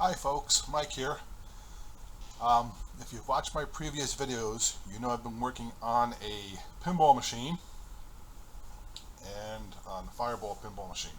Hi folks, Mike here. If you've watched my previous videos, you know I've been working on a pinball machine and on a Fireball pinball machine.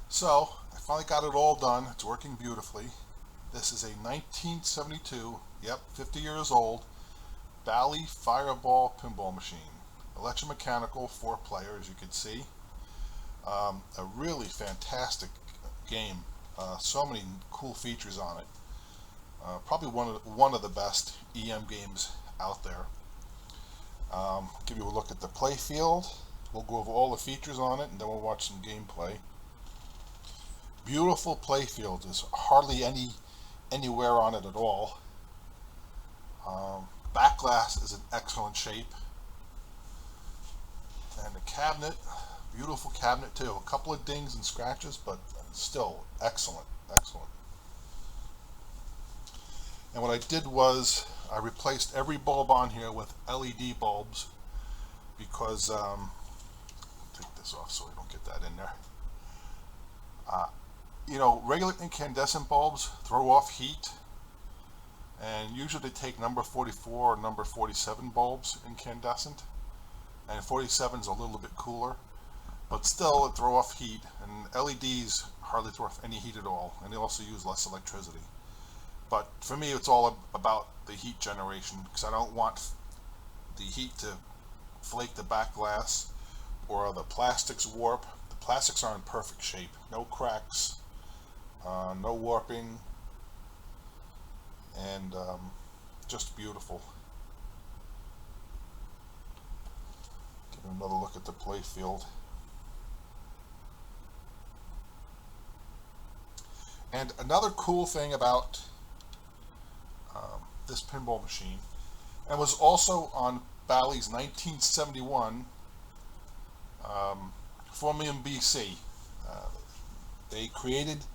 So I finally got it all done. It's working beautifully. This is a 1972, 50 years old, Bally Fireball Pinball machine. Electromechanical, 4-player, as you can see. A really fantastic game. So many cool features on it. Probably one of the best EM games out there. Give you a look at the play field. We'll go over all the features on it, and then we'll watch some gameplay. Beautiful play field. There's hardly any wear on it at all. Back glass is in excellent shape, and the cabinet, beautiful cabinet too. A couple of dings and scratches, but still excellent. And what I did was I replaced every bulb on here with LED bulbs because take this off so we don't get that in there. You know, regular incandescent bulbs throw off heat, and usually they take number 44 or number 47 bulbs incandescent, and 47 is a little bit cooler, but still it throw off heat, and LEDs hardly throw off any heat at all, and they also use less electricity. But for me, it's all about the heat generation, because I don't want the heat to flake the back glass or the plastics warp. The plastics are in perfect shape, no cracks, no warping, and just beautiful. Give another look at the play field. And another cool thing about this pinball machine, and was also on Bally's 1971 4 million BC. They created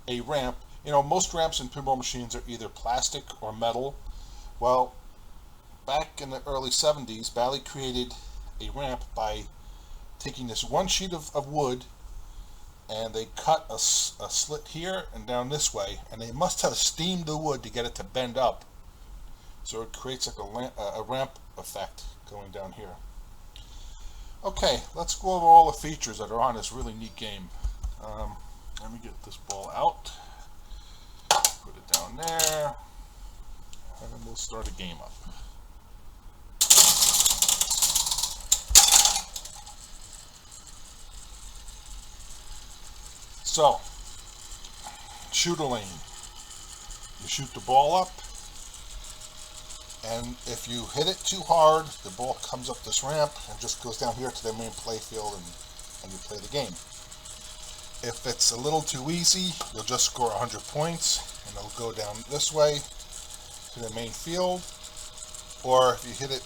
a ramp. You know, most ramps in pinball machines are either plastic or metal. Well, back in the early 70s, Bally created a ramp by taking this one sheet of wood, and they cut a slit here and down this way, and they must have steamed the wood to get it to bend up, so it creates like a ramp effect going down here. Okay, let's go over all the features that are on this really neat game. Let me get this ball out, put it down there, and then we'll start a game up. So, shooter lane. You shoot the ball up, and if you hit it too hard, the ball comes up this ramp and just goes down here to the main play field, and you play the game. If it's a little too easy, you'll just score 100 points, and it'll go down this way to the main field. Or if you hit it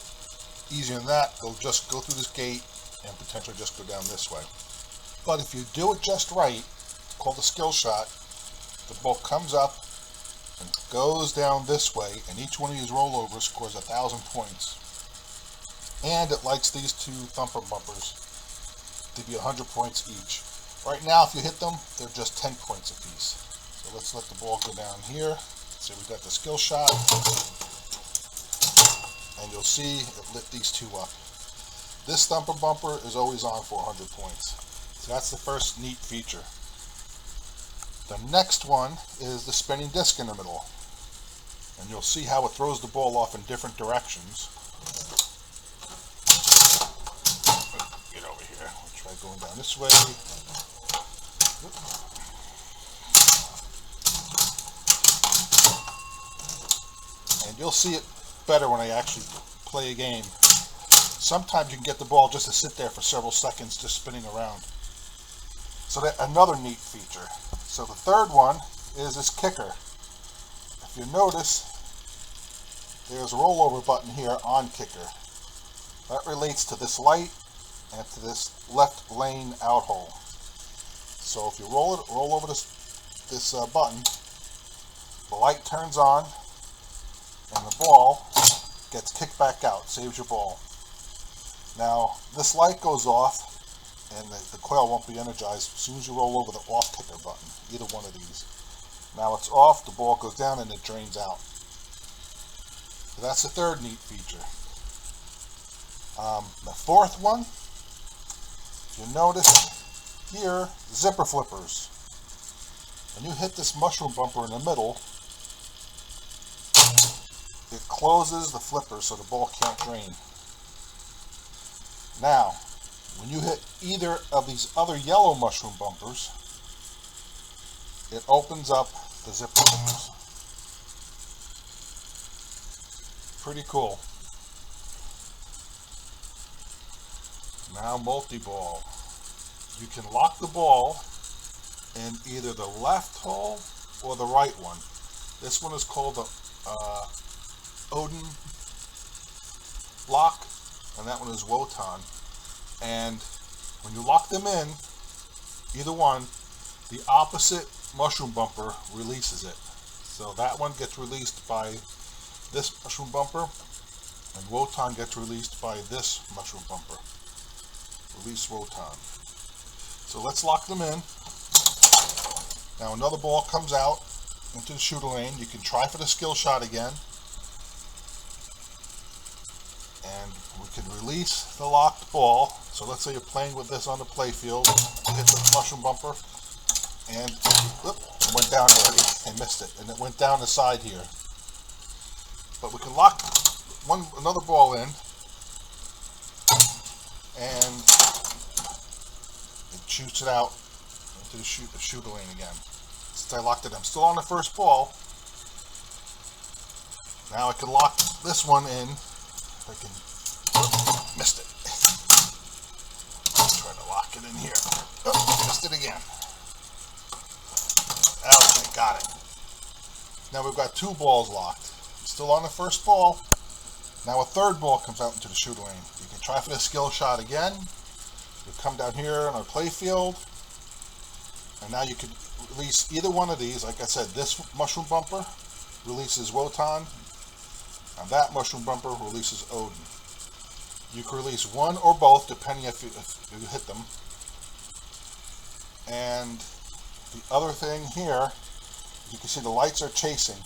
easier than that, it'll just go through this gate and potentially just go down this way. But if you do it just right, called a skill shot, the ball comes up and goes down this way, and each one of these rollovers scores 1,000 points. And it lights these two thumper bumpers to be 100 points each. Right now, if you hit them, they're just 10 points apiece. So let's let the ball go down here. So we got the skill shot, and you'll see it lit these two up. This thumper bumper is always on for 100 points. So that's the first neat feature. The next one is the spinning disc in the middle, and you'll see how it throws the ball off in different directions. Get over here. We'll try going down this way. And you'll see it better when I actually play a game. Sometimes you can get the ball just to sit there for several seconds just spinning around. So that's another neat feature. So the third one is this kicker. If you notice, there's a rollover button here on kicker. That relates to this light and to this left lane out hole. So if you roll over this button, the light turns on, and the ball gets kicked back out, saves your ball. Now, this light goes off, and the coil won't be energized as soon as you roll over the off kicker button, either one of these. Now it's off, the ball goes down and it drains out. So that's the third neat feature. The fourth one, you notice here, zipper flippers. When you hit this mushroom bumper in the middle, it closes the flipper so the ball can't drain. Now, when you hit either of these other yellow mushroom bumpers, it opens up the zipper flippers. Pretty cool. Now multi-ball. You can lock the ball in either the left hole or the right one. This one is called the Odin lock, and that one is Wotan. And when you lock them in, either one, the opposite mushroom bumper releases it. So that one gets released by this mushroom bumper, and Wotan gets released by this mushroom bumper. Release Wotan. So let's lock them in. Now another ball comes out into the shooter lane. You can try for the skill shot again. And we can release the locked ball. So let's say you're playing with this on the play field. You hit the mushroom bumper and whoop, it went down already. I missed it. And it went down the side here. But we can lock another ball in, and it shoots it out into the shooter lane again. Since I locked it, I'm still on the first ball. Now I can lock this one in. If I can, missed it. Try to lock it in here. Oh, missed it again. Okay, got it. Now we've got two balls locked. Still on the first ball. Now a third ball comes out into the shooter lane. You can try for the skill shot again. You come down here on our play field, and now you can release either one of these. Like I said, this mushroom bumper releases Wotan, and that mushroom bumper releases Odin. You can release one or both depending if you hit them. And the other thing here, you can see the lights are chasing.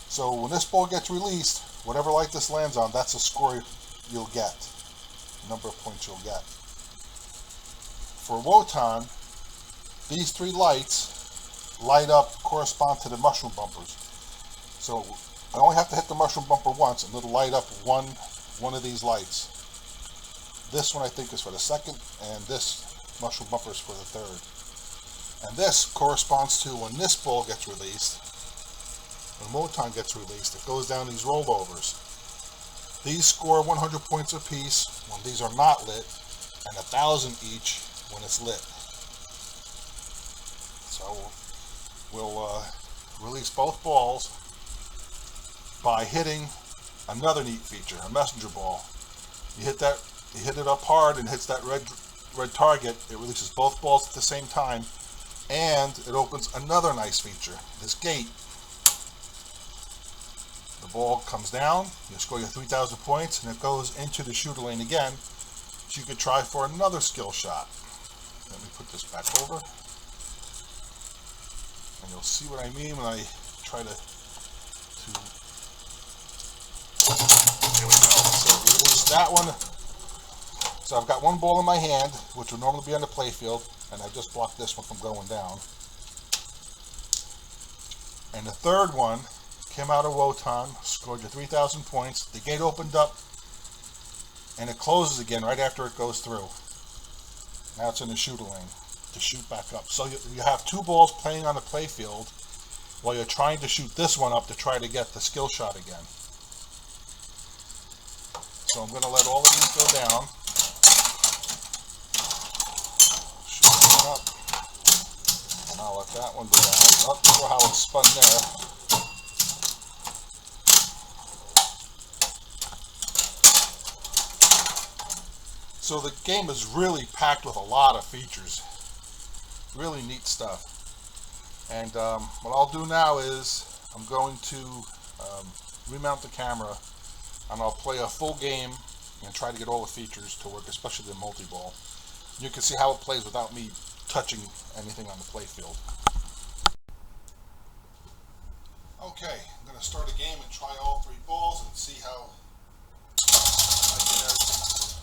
So when this ball gets released, whatever light this lands on, that's the score you'll get, the number of points you'll get. For Wotan, these three lights light up correspond to the mushroom bumpers. So I only have to hit the mushroom bumper once and it'll light up one of these lights. This one I think is for the second, and this mushroom bumper is for the third. And this corresponds to when this ball gets released. When Wotan gets released, it goes down these rollovers. These score 100 points apiece when these are not lit, and 1,000 each when it's lit. So we'll release both balls by hitting another neat feature, a messenger ball. You hit it up hard and hits that red target. It releases both balls at the same time, and it opens another nice feature, this gate. The ball comes down, you score your 3,000 points, and it goes into the shooter lane again, so you could try for another skill shot. Let me put this back over, and you'll see what I mean when I try to there we go. So we release that one. So I've got one ball in my hand, which would normally be on the play field, and I just blocked this one from going down. And the third one came out of Wotan, scored you 3,000 points. The gate opened up, and it closes again right after it goes through. Now it's in the shooter lane to shoot back up. So you have two balls playing on the play field while you're trying to shoot this one up to try to get the skill shot again. So I'm going to let all of these go down. Shoot one up. And I'll let that one go down. Oh, look how it's spun there. So the game is really packed with a lot of features. Really neat stuff. And what I'll do now is I'm going to remount the camera, and I'll play a full game and try to get all the features to work, especially the multi-ball. You can see how it plays without me touching anything on the play field. Okay, I'm going to start a game and try all 3 balls and see how I get everything,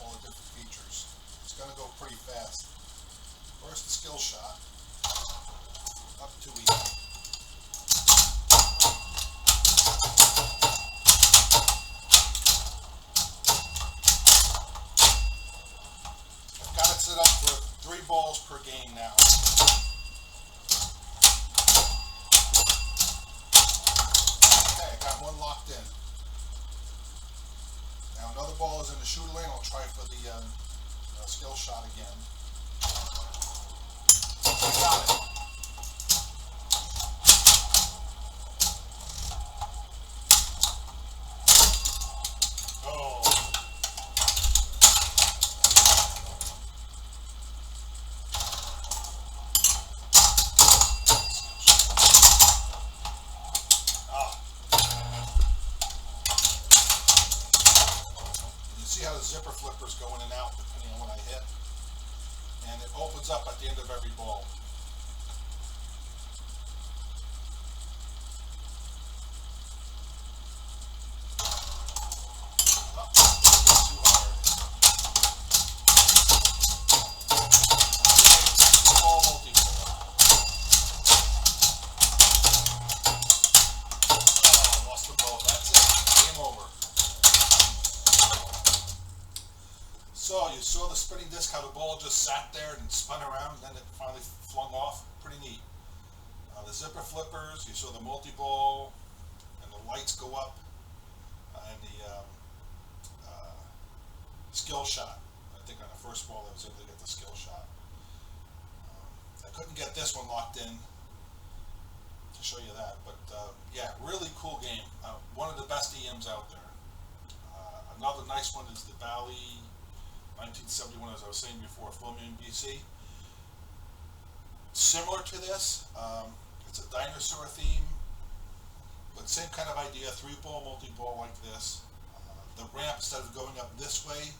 all the different features. It's going to go pretty fast. First, the skill shot. Not too easy. I've got it set up for 3 balls per game now. Okay, I got one locked in. Now another ball is in the shooter lane. I'll try for the skill shot again. I got it. Oh. You see how the zipper flippers go in and out depending on what I hit, and it opens up at the end of every ball. So you saw the spinning disc, how the ball just sat there and spun around, and then it finally flung off. Pretty neat. The zipper flippers, you saw the multi-ball, and the lights go up, and the skill shot. I think on the first ball I was able to get the skill shot. I couldn't get this one locked in to show you that, but yeah, really cool game. One of the best EMs out there. Another nice one is the Bally 1971, as I was saying before, filming in BC. Similar to this, it's a dinosaur theme, but same kind of idea, 3-ball, multi-ball like this. The ramp, instead of going up this way,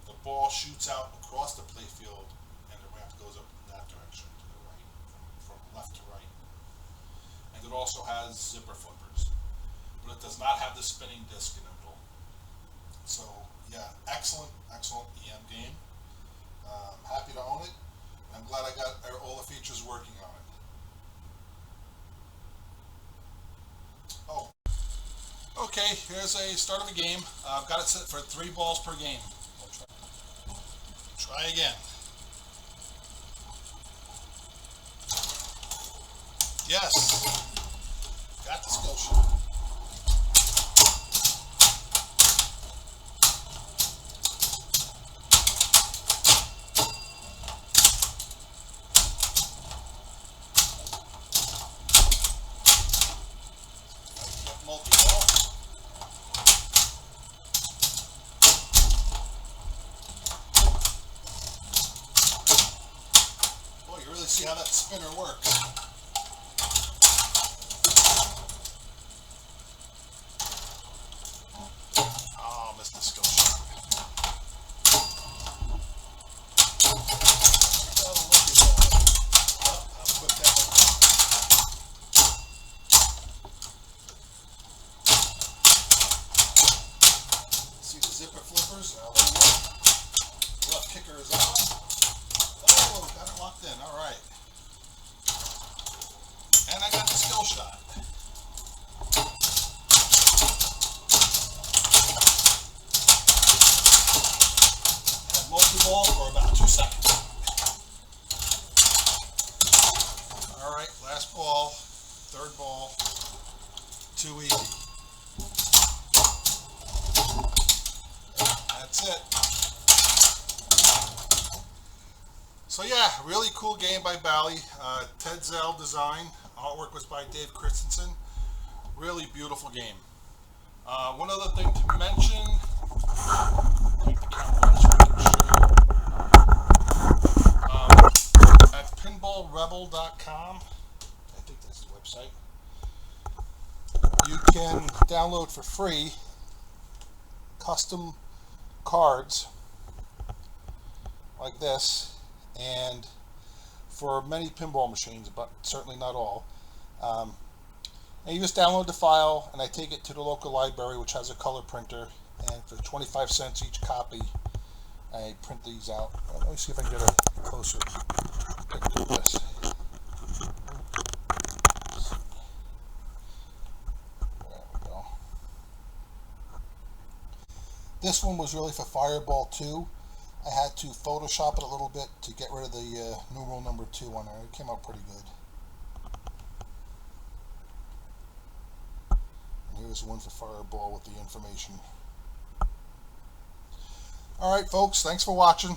the ball shoots out across the playfield, and the ramp goes up in that direction to the right, from left to right. And it also has zipper flippers, but it does not have the spinning disc in the middle. So yeah, excellent EM game. I'm happy to own it, and I'm glad I got all the features working on it. Oh, okay, here's a start of a game. I've got it set for 3 balls per game. Try again. Yes, got the skill shot. See how that spinner works. Oh, missed the skill shot. Oh, lucky ball. Oh, I'll put that one. See the zipper flippers? Now they work. Left kicker is out. Oh, got it locked in. All right. And I got the skill shot. And multi-ball for about 2 seconds. All right, last ball, 3rd ball. Too easy. That's it. So yeah, really cool game by Bally. Ted Zell design. Artwork was by Dave Christensen. Really beautiful game. One other thing to mention. Take the camera so we can show. At pinballrebel.com, I think that's the website, you can download for free custom cards like this, and for many pinball machines, but certainly not all. And you just download the file, and I take it to the local library, which has a color printer, and for 25 cents each copy, I print these out. Let me see if I can get a closer picture of this. There we go. This one was really for Fireball 2. I had to Photoshop it a little bit to get rid of the numeral number 2 on there. It came out pretty good. Here's one for Fireball with the information. Alright folks, thanks for watching.